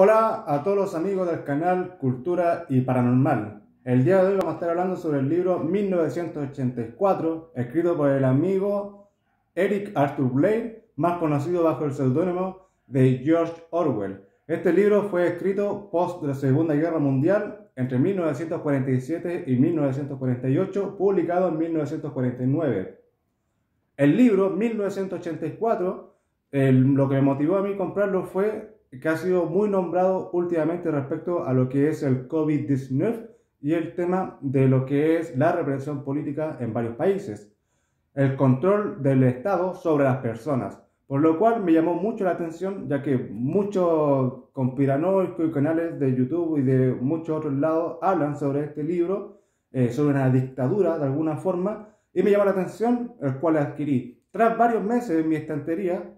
Hola a todos los amigos del canal Cultura y Paranormal. El día de hoy vamos a estar hablando sobre el libro 1984, escrito por el amigo Eric Arthur Blair, más conocido bajo el seudónimo de George Orwell. Este libro fue escrito post de la Segunda Guerra Mundial entre 1947 y 1948, publicado en 1949. El libro 1984, lo que me motivó a mí comprarlo fue que ha sido muy nombrado últimamente respecto a lo que es el COVID-19 y el tema de lo que es la represión política en varios países, el control del Estado sobre las personas, por lo cual me llamó mucho la atención, ya que muchos conspiranoicos y canales de YouTube y de muchos otros lados hablan sobre este libro, sobre una dictadura de alguna forma, y me llamó la atención, el cual adquirí. Tras varios meses en mi estantería,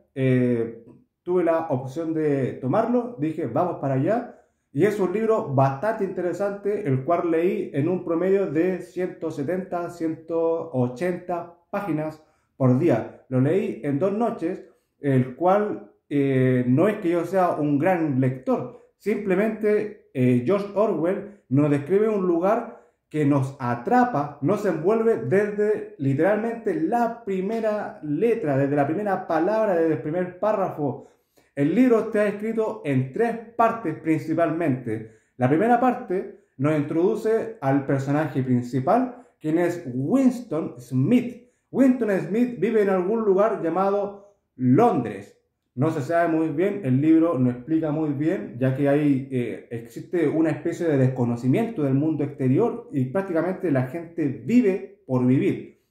tuve la opción de tomarlo, dije vamos para allá, y es un libro bastante interesante, el cual leí en un promedio de 170, 180 páginas por día. Lo leí en 2 noches, el cual no es que yo sea un gran lector, simplemente George Orwell nos describe un lugar que nos atrapa, nos envuelve desde literalmente la primera letra, desde la primera palabra, desde el primer párrafo. El libro está escrito en 3 partes principalmente. La primera parte nos introduce al personaje principal, quien es Winston Smith. Winston Smith vive en algún lugar llamado Londres. No se sabe muy bien, el libro no explica muy bien, ya que ahí existe una especie de desconocimiento del mundo exterior y prácticamente la gente vive por vivir.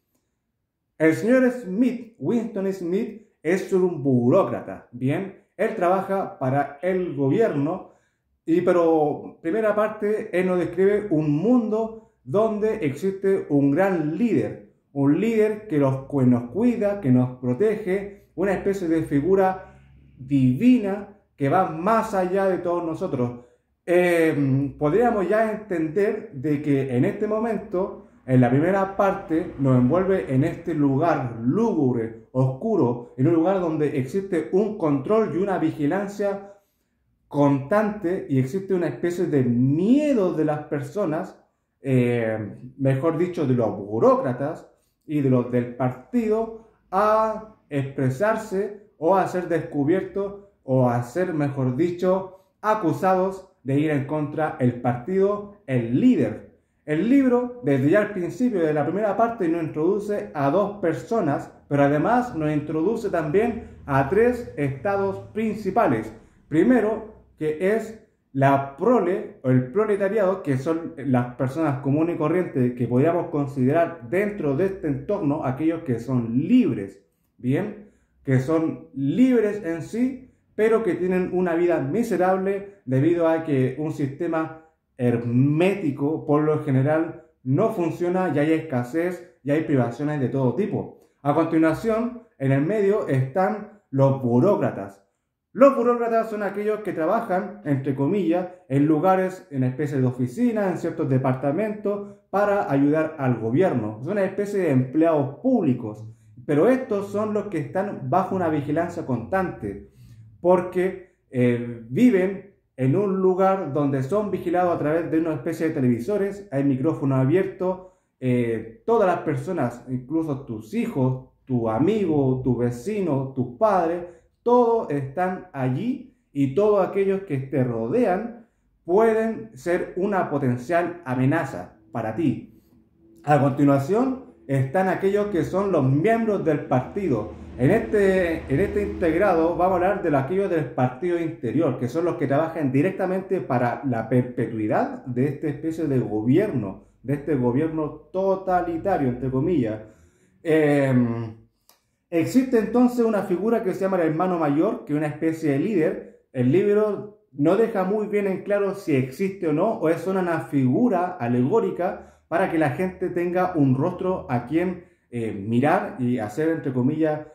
El señor Smith, Winston Smith, es un burócrata, ¿bien? Él trabaja para el gobierno, pero primera parte, él nos describe un mundo donde existe un gran líder, un líder que nos cuida, que nos protege, una especie de figura divina que va más allá de todos nosotros. Podríamos ya entender de que en este momento, en la primera parte, nos envuelve en este lugar lúgubre, oscuro, en un lugar donde existe un control y una vigilancia constante y existe una especie de miedo de las personas, mejor dicho, de los burócratas y de los del partido, a expresarse o a ser descubiertos o a ser, mejor dicho, acusados de ir en contra del partido, el líder. El libro, desde ya al principio de la primera parte, nos introduce a 2 personas, pero además nos introduce también a 3 estados principales. Primero, que es la prole o el proletariado, que son las personas comunes y corrientes que podríamos considerar dentro de este entorno aquellos que son libres, ¿bien? Que son libres en sí, pero que tienen una vida miserable debido a que un sistema hermético, por lo general, no funciona y hay escasez y hay privaciones de todo tipo. A continuación, en el medio están los burócratas. Los burócratas son aquellos que trabajan, entre comillas, en lugares, en especie de oficinas, en ciertos departamentos, para ayudar al gobierno. Son una especie de empleados públicos. Pero estos son los que están bajo una vigilancia constante, porque viven en un lugar donde son vigilados a través de una especie de televisores, hay micrófonos abiertos, todas las personas, incluso tus hijos, tu amigo, tu vecino, tus padres, todos están allí y todos aquellos que te rodean pueden ser una potencial amenaza para ti. A continuación están aquellos que son los miembros del partido. En este integrado vamos a hablar de aquellos del partido interior, que son los que trabajan directamente para la perpetuidad de esta especie de gobierno, de este gobierno totalitario, entre comillas. Existe entonces una figura que se llama el hermano mayor, que es una especie de líder. El libro no deja muy bien en claro si existe o no, o es solo una figura alegórica para que la gente tenga un rostro a quien mirar y hacer, entre comillas,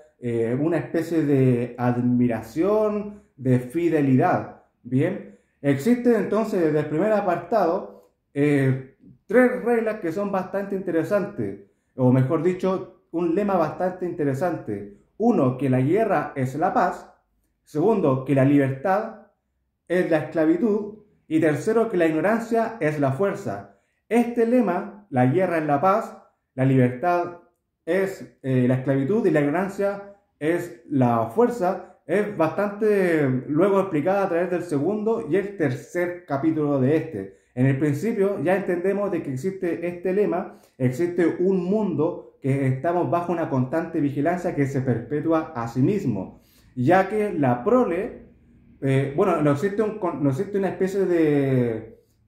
una especie de admiración, de fidelidad. Bien, existen entonces desde el primer apartado 3 reglas que son bastante interesantes, o mejor dicho, un lema bastante interesante. 1, que la guerra es la paz. Segundo, que la libertad es la esclavitud y tercero, que la ignorancia es la fuerza. Este lema, la guerra es la paz, la libertad es la esclavitud y la ignorancia es la fuerza, es bastante luego explicada a través del segundo y el tercer capítulo de este. En el principio ya entendemos de que existe este lema, existe un mundo que estamos bajo una constante vigilancia que se perpetúa a sí mismo, ya que la prole, no existe una especie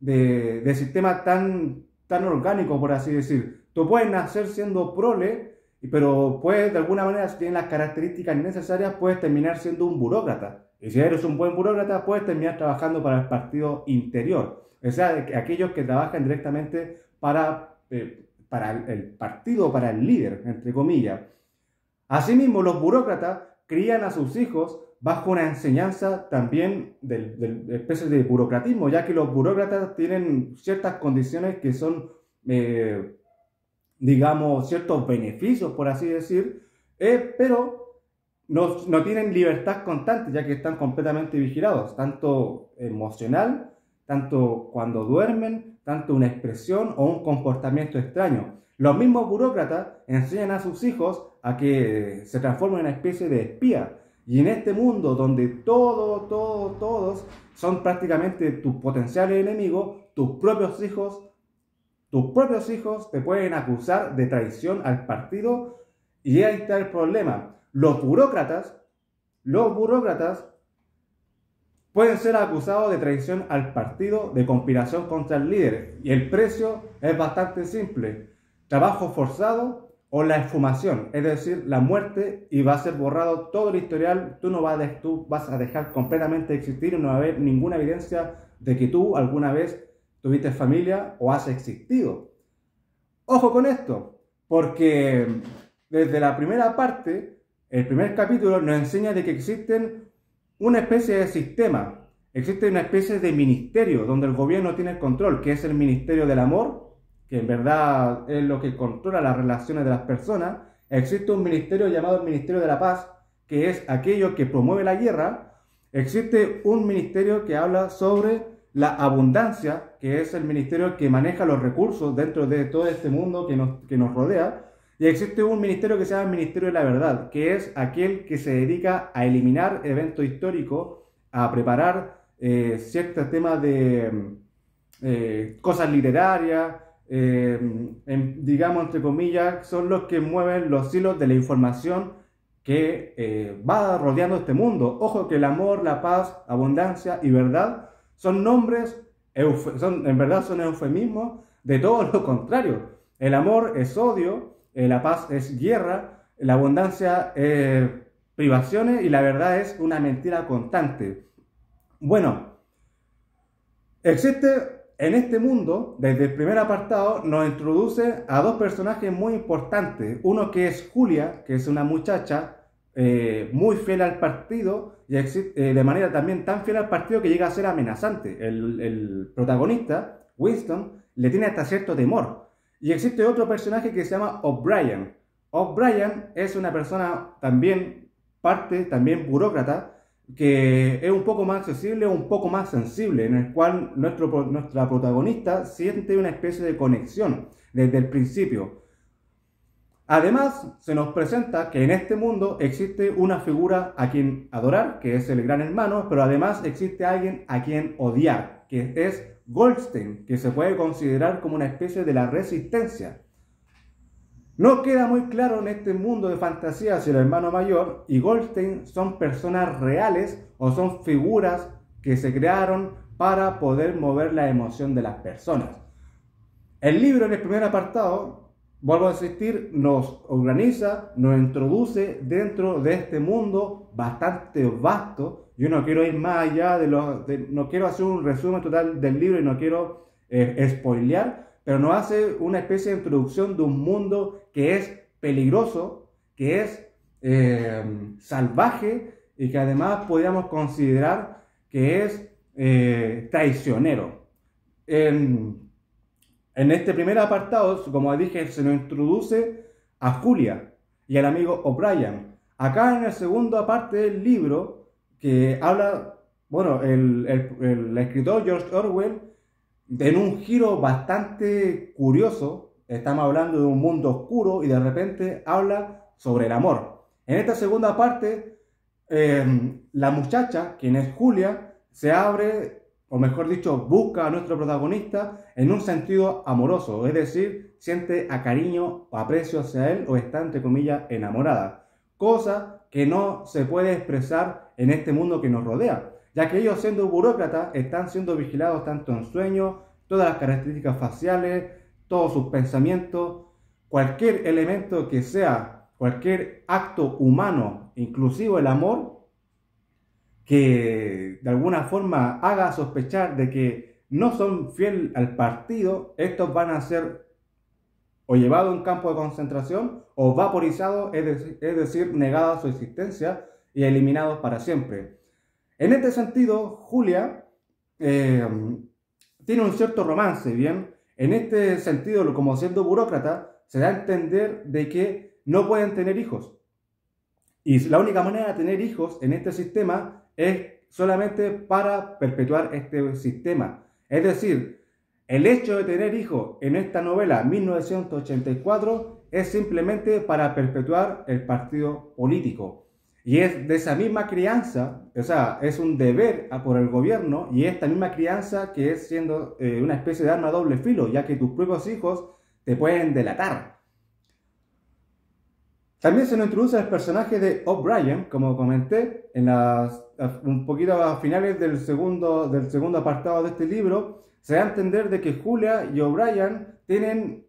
de sistema tan orgánico, por así decir. Tú puedes nacer siendo prole, pero puedes, de alguna manera, si tienes las características necesarias, puedes terminar siendo un burócrata. Y si eres un buen burócrata, puedes terminar trabajando para el partido interior. O sea, aquellos que trabajan directamente para el partido, para el líder, entre comillas. Asimismo, los burócratas crían a sus hijos bajo una enseñanza también de especie de burocratismo, ya que los burócratas tienen ciertas condiciones que son, digamos, ciertos beneficios, por así decir, pero no tienen libertad constante, ya que están completamente vigilados, tanto emocional, tanto cuando duermen, tanto una expresión o un comportamiento extraño. Los mismos burócratas enseñan a sus hijos a que se transformen en una especie de espía. Y en este mundo donde todos son prácticamente tus potenciales enemigos, tus propios hijos te pueden acusar de traición al partido, y ahí está el problema. Los burócratas pueden ser acusados de traición al partido, de conspiración contra el líder, y el precio es bastante simple: trabajo forzado o la exhumación, es decir, la muerte, y va a ser borrado todo el historial. Tú vas a dejar completamente de existir y no va a haber ninguna evidencia de que tú alguna vez tuviste familia o has existido. Ojo con esto, porque desde la primera parte, el primer capítulo nos enseña de que existen una especie de sistema, existe una especie de ministerio donde el gobierno tiene el control, que es el Ministerio del Amor, que en verdad es lo que controla las relaciones de las personas. Existe un ministerio llamado el Ministerio de la Paz, que es aquello que promueve la guerra. Existe un ministerio que habla sobre la abundancia, que es el ministerio que maneja los recursos dentro de todo este mundo que nos rodea. Y existe un ministerio que se llama el Ministerio de la Verdad, que es aquel que se dedica a eliminar eventos históricos, a preparar ciertos temas de cosas literarias, digamos, entre comillas, son los que mueven los hilos de la información que va rodeando este mundo. Ojo que el amor, la paz, abundancia y verdad son nombres, en verdad son eufemismos de todo lo contrario. El amor es odio, la paz es guerra, la abundancia es privaciones y la verdad es una mentira constante. Bueno, existe en este mundo, desde el primer apartado, nos introduce a dos personajes muy importantes. Uno que es Julia, que es una muchacha muy fiel al partido, y de manera también tan fiel al partido que llega a ser amenazante. El protagonista, Winston, le tiene hasta cierto temor. Y existe otro personaje que se llama O'Brien. O'Brien es una persona también burócrata, que es un poco más accesible, un poco más sensible, en el cual nuestra protagonista siente una especie de conexión desde el principio. Además, se nos presenta que en este mundo existe una figura a quien adorar, que es el Gran Hermano, pero además existe alguien a quien odiar, que es Goldstein, que se puede considerar como una especie de la resistencia. No queda muy claro en este mundo de fantasía si el hermano mayor y Goldstein son personas reales o son figuras que se crearon para poder mover la emoción de las personas. El libro, en el primer apartado, vuelvo a insistir, nos organiza, nos introduce dentro de este mundo bastante vasto. Yo no quiero ir más allá no quiero hacer un resumen total del libro y no quiero spoilear, pero nos hace una especie de introducción de un mundo que es peligroso, que es salvaje y que además podríamos considerar que es traicionero. En este primer apartado, como dije, se nos introduce a Julia y al amigo O'Brien. Acá en el segundo parte del libro, que habla bueno, el escritor George Orwell, en un giro bastante curioso, estamos hablando de un mundo oscuro y de repente habla sobre el amor. En esta segunda parte, la muchacha, quien es Julia, se abre, o mejor dicho, busca a nuestro protagonista en un sentido amoroso, es decir, siente a cariño o aprecio hacia él o está, entre comillas, enamorada. Cosa que no se puede expresar en este mundo que nos rodea, ya que ellos, siendo burócratas, están siendo vigilados tanto en sueños, todas las características faciales, todos sus pensamientos, cualquier elemento que sea, cualquier acto humano, inclusive el amor, que de alguna forma haga sospechar de que no son fieles al partido, estos van a ser o llevados a un campo de concentración o vaporizados, es decir, negados a su existencia y eliminados para siempre. En este sentido, Julia tiene un cierto romance, ¿bien? En este sentido, como siendo burócrata, se da a entender de que no pueden tener hijos. Y la única manera de tener hijos en este sistema es solamente para perpetuar este sistema. Es decir, el hecho de tener hijos en esta novela 1984 es simplemente para perpetuar el partido político. Y es de esa misma crianza, o sea, es un deber por el gobierno y esta misma crianza que es siendo una especie de arma a doble filo, ya que tus propios hijos te pueden delatar. También se nos introduce el personaje de O'Brien, como comenté, un poquito a finales del segundo apartado de este libro, se da a entender de que Julia y O'Brien tienen,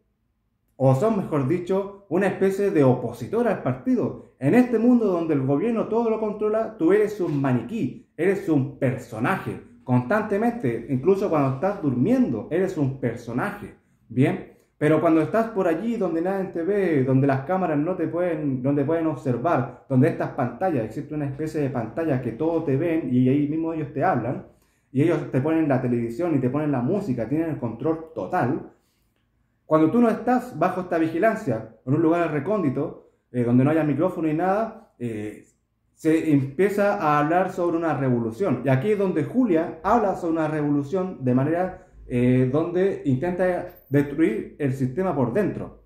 o son mejor dicho, una especie de opositor al partido. En este mundo donde el gobierno todo lo controla, tú eres un maniquí, eres un personaje, constantemente, incluso cuando estás durmiendo, eres un personaje, ¿bien? Pero cuando estás por allí donde nadie te ve, donde las cámaras no te pueden observar, donde estas pantallas, existe una especie de pantalla que todos te ven y ahí mismo ellos te hablan, y ellos te ponen la televisión y te ponen la música, tienen el control total. Cuando tú no estás bajo esta vigilancia, en un lugar recóndito, donde no haya micrófono y nada, se empieza a hablar sobre una revolución. Y aquí es donde Julia habla sobre una revolución de manera donde intenta destruir el sistema por dentro.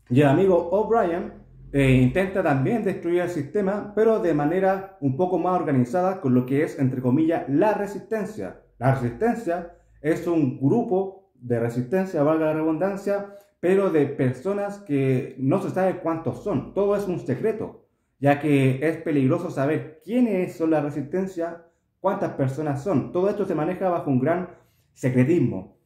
Y el amigo O'Brien intenta también destruir el sistema, pero de manera un poco más organizada con lo que es, entre comillas, la resistencia. La resistencia es un grupo de resistencia, valga la redundancia, pero de personas que no se sabe cuántos son. Todo es un secreto, ya que es peligroso saber quiénes son la resistencia, cuántas personas son. Todo esto se maneja bajo un gran secretismo.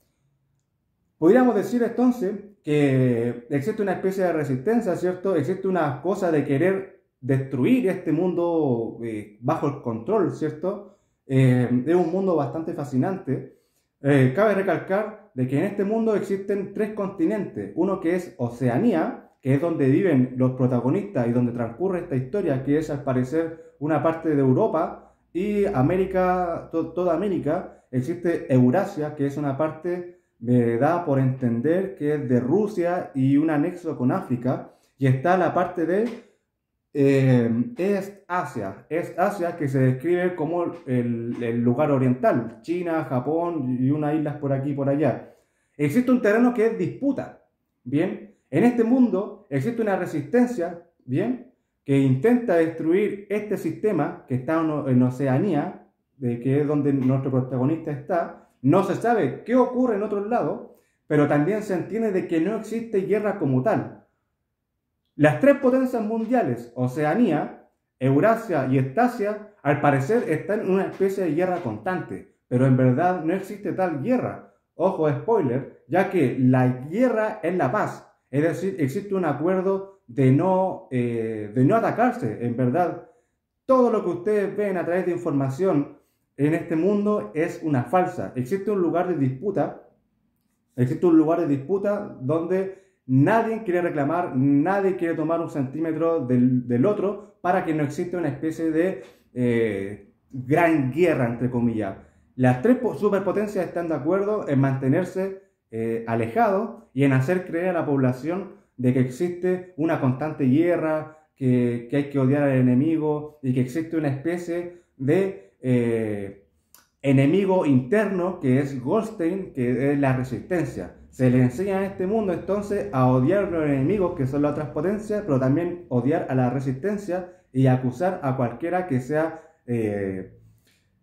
Podríamos decir entonces que existe una especie de resistencia, ¿cierto? Existe una cosa de querer destruir este mundo bajo el control, ¿cierto? Es un mundo bastante fascinante. Cabe recalcar de que en este mundo existen 3 continentes. Uno que es Oceanía, que es donde viven los protagonistas y donde transcurre esta historia, que es al parecer una parte de Europa, y América, toda América. Existe Eurasia, que es una parte, me da por entender que es de Rusia y un anexo con África, y está la parte de Est Asia, que se describe como el lugar oriental, China, Japón y unas islas por aquí y por allá. Existe un terreno que es disputa, ¿bien? En este mundo existe una resistencia, ¿bien?, que intenta destruir este sistema que está en Oceanía, que es donde nuestro protagonista está. No se sabe qué ocurre en otros lados, pero también se entiende de que no existe guerra como tal. Las 3 potencias mundiales, Oceanía, Eurasia y Estasia, al parecer están en una especie de guerra constante, pero en verdad no existe tal guerra. Ojo, spoiler, ya que la guerra es la paz, es decir, existe un acuerdo de no atacarse. En verdad, todo lo que ustedes ven a través de información en este mundo es una falsa. Existe un lugar de disputa donde nadie quiere reclamar, nadie quiere tomar un centímetro del otro para que no exista una especie de gran guerra, entre comillas. Las 3 superpotencias están de acuerdo en mantenerse alejados y en hacer creer a la población de que existe una constante guerra, que hay que odiar al enemigo y que existe una especie de enemigo interno, que es Goldstein, que es la resistencia. Se le enseña en este mundo entonces a odiar a los enemigos, que son las otras potencias, pero también odiar a la resistencia y acusar a cualquiera que sea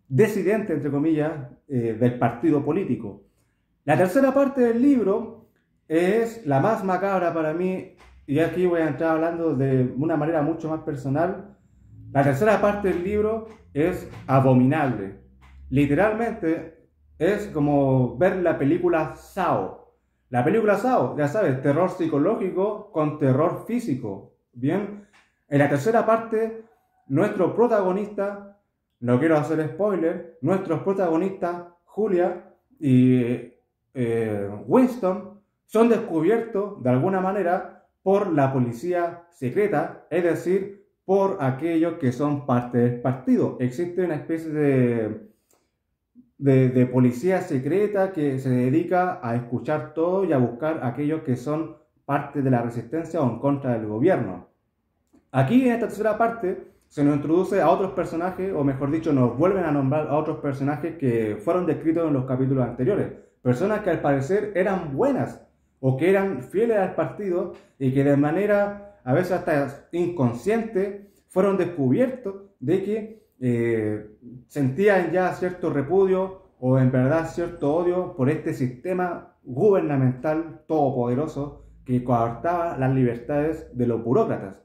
disidente, entre comillas, del partido político. La tercera parte del libro es la más macabra para mí, y aquí voy a entrar hablando de una manera mucho más personal. La tercera parte del libro es abominable. Literalmente es como ver la película Saw. La película Saw, ya sabes, terror psicológico con terror físico. Bien, en la tercera parte, nuestro protagonista, no quiero hacer spoiler, nuestros protagonistas, Julia y Winston, son descubiertos de alguna manera por la policía secreta, es decir, por aquellos que son parte del partido. Existe una especie de policía secreta que se dedica a escuchar todo y a buscar a aquellos que son parte de la resistencia o en contra del gobierno. Aquí en esta tercera parte se nos introduce a otros personajes, o mejor dicho, nos vuelven a nombrar a otros personajes que fueron descritos en los capítulos anteriores. Personas que al parecer eran buenas o que eran fieles al partido y que de manera a veces hasta inconsciente fueron descubiertos de que sentían ya cierto repudio o en verdad cierto odio por este sistema gubernamental todopoderoso que coartaba las libertades de los burócratas.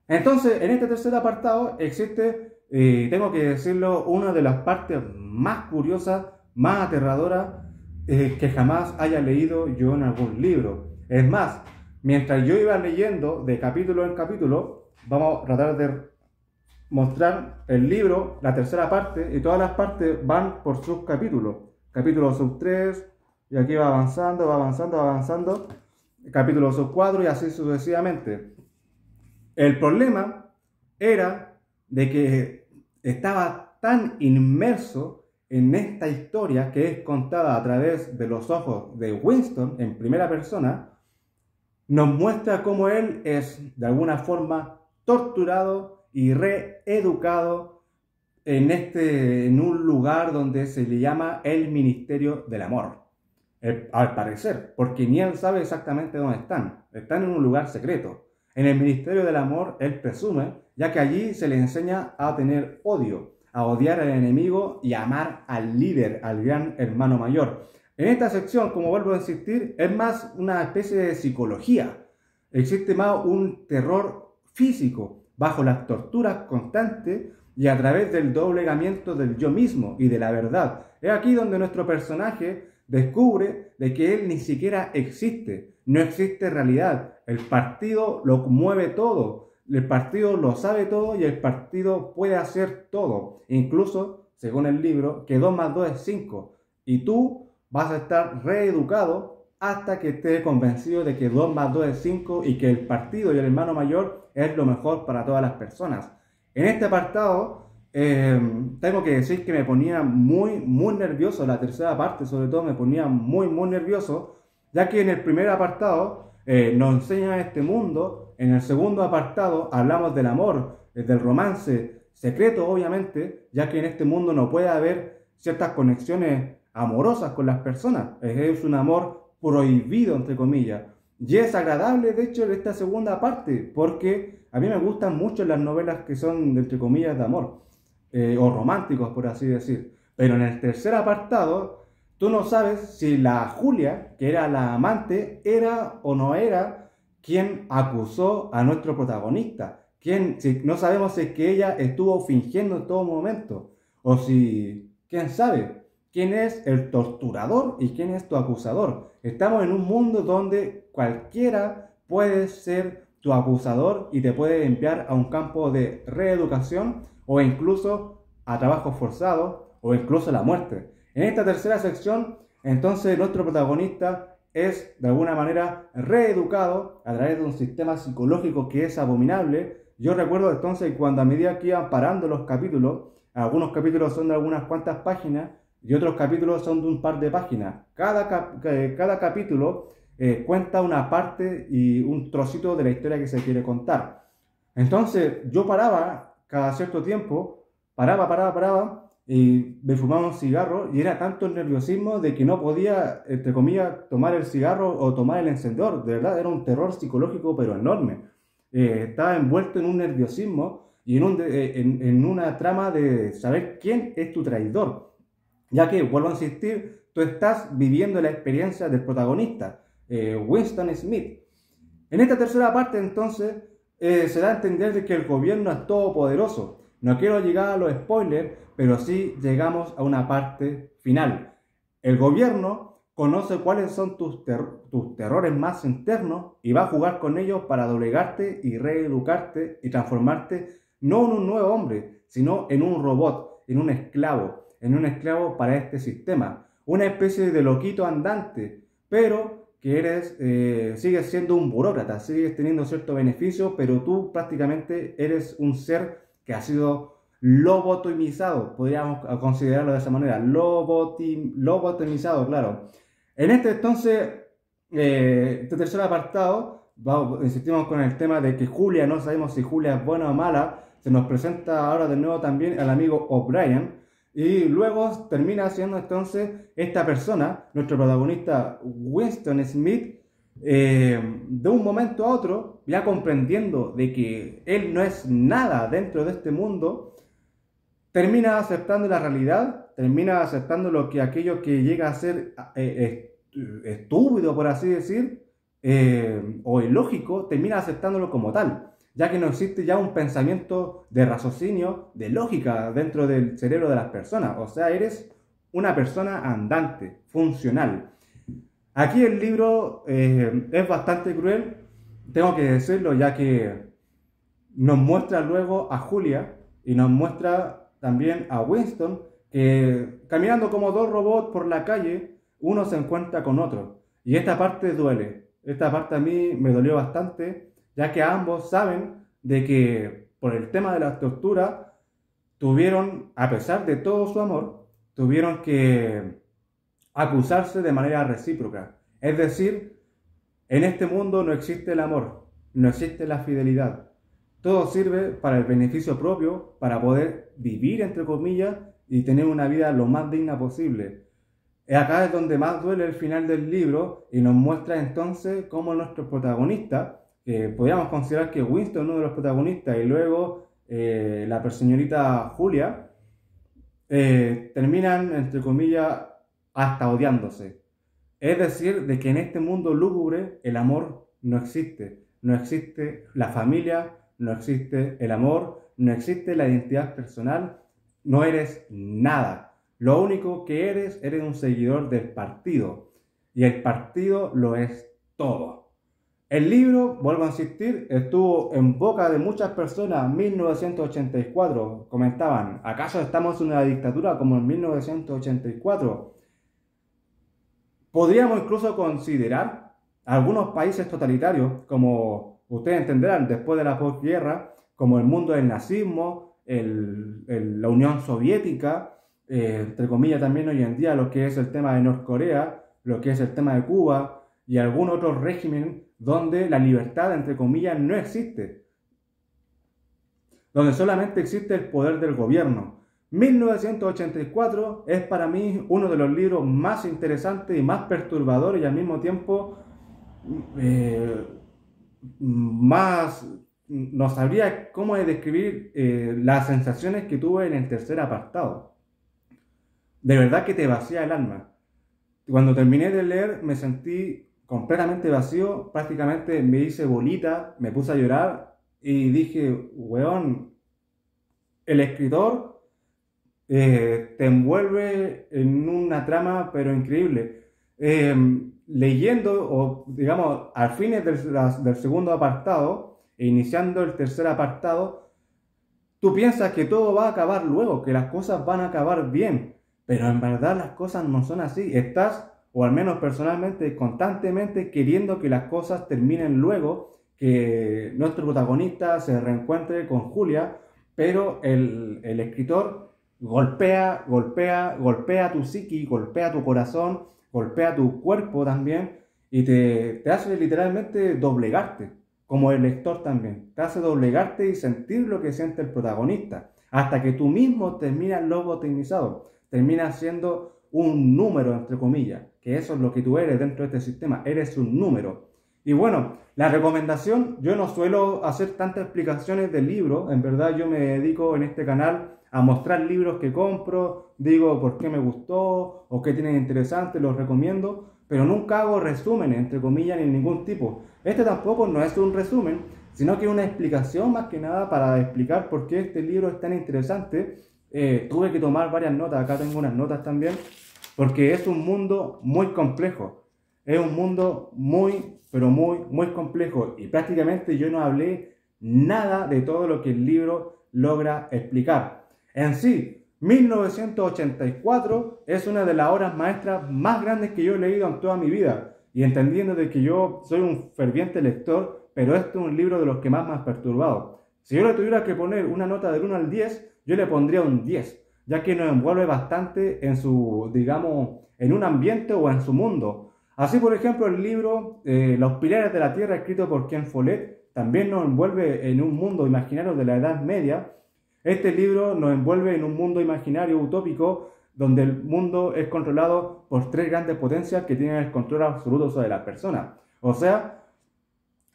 Entonces, en este tercer apartado existe, tengo que decirlo, una de las partes más curiosas, más aterradoras que jamás haya leído yo en algún libro. Es más, mientras yo iba leyendo de capítulo en capítulo, vamos a tratar de mostrar el libro, la tercera parte, y todas las partes van por sus capítulos. Capítulo sub 3, y aquí va avanzando, va avanzando, va avanzando. Capítulo sub 4 y así sucesivamente. El problema era de que estaba tan inmerso en esta historia que es contada a través de los ojos de Winston en primera persona, nos muestra cómo él es de alguna forma torturado y reeducado en un lugar donde se le llama el Ministerio del Amor. Al parecer, porque ni él sabe exactamente dónde están. Están en un lugar secreto. En el Ministerio del Amor, él presume, ya que allí se le enseña a tener odio, a odiar al enemigo y a amar al líder, al gran hermano mayor. En esta sección, como vuelvo a insistir, es más una especie de psicología. Existe más un terror físico, bajo las torturas constantes y a través del doblegamiento del yo mismo y de la verdad. Es aquí donde nuestro personaje descubre de que él ni siquiera existe, no existe realidad. El partido lo mueve todo, el partido lo sabe todo y el partido puede hacer todo. Incluso, según el libro, que 2 más 2 es 5. Y tú vas a estar reeducado hasta que estés convencido de que 2 más 2 es 5 y que el partido y el hermano mayor es lo mejor para todas las personas. En este apartado, tengo que decir que me ponía muy nervioso, la tercera parte sobre todo me ponía muy nervioso, ya que en el primer apartado nos enseña este mundo, en el segundo apartado hablamos del amor, del romance secreto obviamente, ya que en este mundo no puede haber ciertas conexiones amorosas con las personas, es un amor prohibido entre comillas, y es agradable de hecho esta segunda parte, porque a mí me gustan mucho las novelas que son entre comillas de amor, o románticos por así decir, pero en el tercer apartado tú no sabes si la Julia, que era la amante, era o no era quien acusó a nuestro protagonista. No sabemos si es que ella estuvo fingiendo en todo momento. O si, quién sabe, quién es el torturador y quién es tu acusador. Estamos en un mundo donde cualquiera puede ser tu acusador y te puede enviar a un campo de reeducación o incluso a trabajo forzado o incluso a la muerte. En esta tercera sección, entonces, nuestro protagonista es, de alguna manera, reeducado a través de un sistema psicológico que es abominable. Yo recuerdo entonces cuando a medida que iban parando los capítulos, algunos capítulos son de algunas cuantas páginas y otros capítulos son de un par de páginas. Cada capítulo cuenta una parte y un trocito de la historia que se quiere contar. Entonces, yo paraba cada cierto tiempo paraba y me fumaba un cigarro y era tanto el nerviosismo de que no podía, entre comillas, tomar el cigarro o tomar el encendedor. De verdad, era un terror psicológico pero enorme. Estaba envuelto en un nerviosismo y en una trama de saber quién es tu traidor. Ya que, vuelvo a insistir, tú estás viviendo la experiencia del protagonista, Winston Smith. En esta tercera parte, entonces, se da a entender de que el gobierno es todopoderoso. No quiero llegar a los spoilers, pero sí llegamos a una parte final. El gobierno conoce cuáles son tus terrores más internos y va a jugar con ellos para doblegarte y reeducarte y transformarte no en un nuevo hombre, sino en un robot, en un esclavo para este sistema. Una especie de loquito andante, pero que sigues siendo un burócrata, sigues teniendo ciertos beneficios, pero tú prácticamente eres un ser que ha sido lobotomizado, podríamos considerarlo de esa manera, lobotomizado, claro. En este entonces, este tercer apartado, insistimos con el tema de que Julia, no sabemos si Julia es buena o mala, se nos presenta ahora de nuevo también al amigo O'Brien, y luego termina siendo entonces esta persona, nuestro protagonista Winston Smith, de un momento a otro, ya comprendiendo de que él no es nada dentro de este mundo, termina aceptando la realidad, termina aceptando lo que aquello que llega a ser estúpido, por así decir, o ilógico, termina aceptándolo como tal, ya que no existe ya un pensamiento de raciocinio, de lógica dentro del cerebro de las personas. O sea, eres una persona andante, funcional. Aquí el libro es bastante cruel, tengo que decirlo, ya que nos muestra luego a Julia y nos muestra también a Winston, que caminando como dos robots por la calle, uno se encuentra con otro. Y esta parte duele. Esta parte a mí me dolió bastante, ya que ambos saben de que por el tema de la tortura tuvieron, a pesar de todo su amor, tuvieron que acusarse de manera recíproca. Es decir, en este mundo no existe el amor, no existe la fidelidad. Todo sirve para el beneficio propio, para poder vivir, entre comillas, y tener una vida lo más digna posible. Acá es donde más duele el final del libro y nos muestra entonces cómo nuestro protagonista, que podríamos considerar que Winston es uno de los protagonistas y luego la señorita Julia, terminan, entre comillas, hasta odiándose. Es decir, de que en este mundo lúgubre el amor no existe. No existe la familia, no existe el amor, no existe la identidad personal, no eres nada. Lo único que eres un seguidor del partido. Y el partido lo es todo. El libro, vuelvo a insistir, estuvo en boca de muchas personas en 1984. Comentaban, ¿acaso estamos en una dictadura como en 1984? Podríamos incluso considerar algunos países totalitarios, como ustedes entenderán, después de la posguerra, como el mundo del nazismo, la Unión Soviética, entre comillas también hoy en día lo que es el tema de Norcorea, lo que es el tema de Cuba y algún otro régimen donde la libertad, entre comillas, no existe, donde solamente existe el poder del gobierno. 1984 es para mí uno de los libros más interesantes y más perturbadores y al mismo tiempo no sabría cómo describir las sensaciones que tuve en el tercer apartado. De verdad que te vacía el alma. Cuando terminé de leer me sentí completamente vacío, prácticamente me hice bolita, me puse a llorar y dije, weón, el escritor te envuelve en una trama pero increíble. Leyendo, o digamos, al fin del segundo apartado e iniciando el tercer apartado, tú piensas que todo va a acabar luego, que las cosas van a acabar bien, pero en verdad las cosas no son así. Estás, o al menos personalmente, constantemente queriendo que las cosas terminen luego, que nuestro protagonista se reencuentre con Julia, pero el escritor golpea tu psiqui, golpea tu corazón, golpea tu cuerpo también y te hace literalmente doblegarte, como el lector también. Te hace doblegarte y sentir lo que siente el protagonista. hasta que tú mismo terminas lobotomizado, terminas siendo un número, entre comillas, que eso es lo que tú eres dentro de este sistema, eres un número. Y bueno, la recomendación, yo no suelo hacer tantas explicaciones de libros, en verdad yo me dedico en este canal a mostrar libros que compro, digo por qué me gustó o qué tienen interesante, los recomiendo, pero nunca hago resúmenes, entre comillas, ni ningún tipo. Este tampoco no es un resumen, sino que es una explicación más que nada para explicar por qué este libro es tan interesante. Tuve que tomar varias notas, acá tengo unas notas también, porque es un mundo muy complejo. Es un mundo muy, pero muy complejo. Y prácticamente yo no hablé nada de todo lo que el libro logra explicar. En sí, 1984 es una de las obras maestras más grandes que yo he leído en toda mi vida. Y entendiendo de que yo soy un ferviente lector, pero este es un libro de los que más me ha perturbado. Si yo le tuviera que poner una nota del 1 al 10, yo le pondría un 10, ya que nos envuelve bastante en su, digamos, en un ambiente o en su mundo. Así, por ejemplo, el libro Los Pilares de la Tierra, escrito por Ken Follett, también nos envuelve en un mundo imaginario de la Edad Media. Este libro nos envuelve en un mundo imaginario utópico donde el mundo es controlado por tres grandes potencias que tienen el control absoluto sobre las personas. O sea,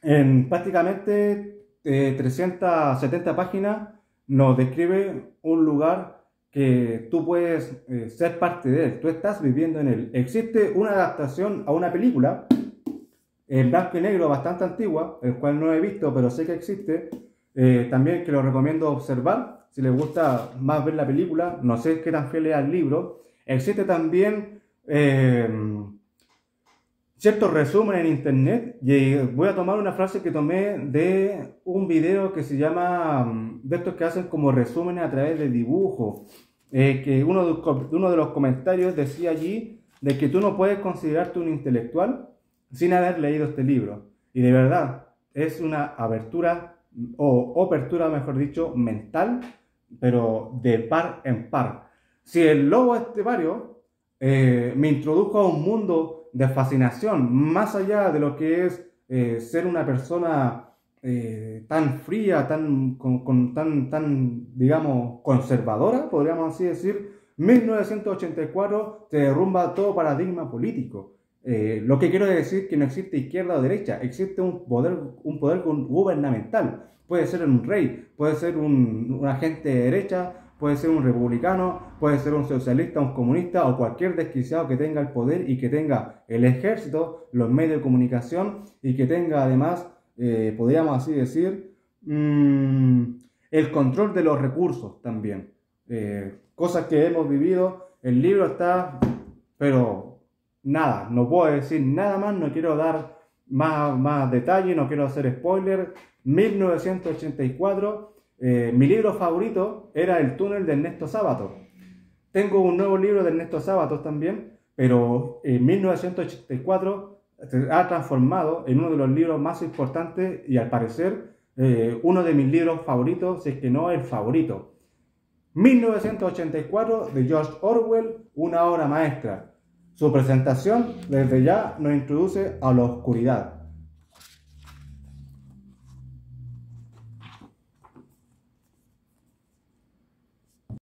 en prácticamente 370 páginas nos describe un lugar que tú puedes ser parte de él, tú estás viviendo en él. Existe una adaptación a una película en blanco y negro bastante antigua, el cual no he visto, pero sé que existe, también que lo recomiendo observar, si les gusta más ver la película, no sé qué tan fiel es al libro. Existe también ciertos resúmenes en internet, y voy a tomar una frase que tomé de un video que se llama, de estos que hacen como resúmenes a través de dibujos, que uno de los comentarios decía allí de que tú no puedes considerarte un intelectual sin haber leído este libro. Y de verdad, es una apertura, o apertura mejor dicho, mental, pero de par en par. Si el lobo estepario me introdujo a un mundo de fascinación, más allá de lo que es ser una persona tan fría, tan, digamos, conservadora, podríamos así decir, 1984 te derrumba todo paradigma político. Lo que quiero decir que no existe izquierda o derecha, existe un poder gubernamental. Puede ser un rey, puede ser un agente de derecha, puede ser un republicano, puede ser un socialista, un comunista o cualquier desquiciado que tenga el poder y que tenga el ejército, los medios de comunicación y que tenga además, podríamos así decir, el control de los recursos también. Cosas que hemos vivido, el libro está, pero nada, no puedo decir nada más, no quiero dar más detalle, no quiero hacer spoiler. 1984, mi libro favorito era El túnel de Ernesto Sábato. Tengo un nuevo libro de Ernesto Sábato también, pero en 1984 se ha transformado en uno de los libros más importantes y al parecer uno de mis libros favoritos, si es que no el favorito. 1984 de George Orwell, una obra maestra. Su presentación desde ya nos introduce a la oscuridad.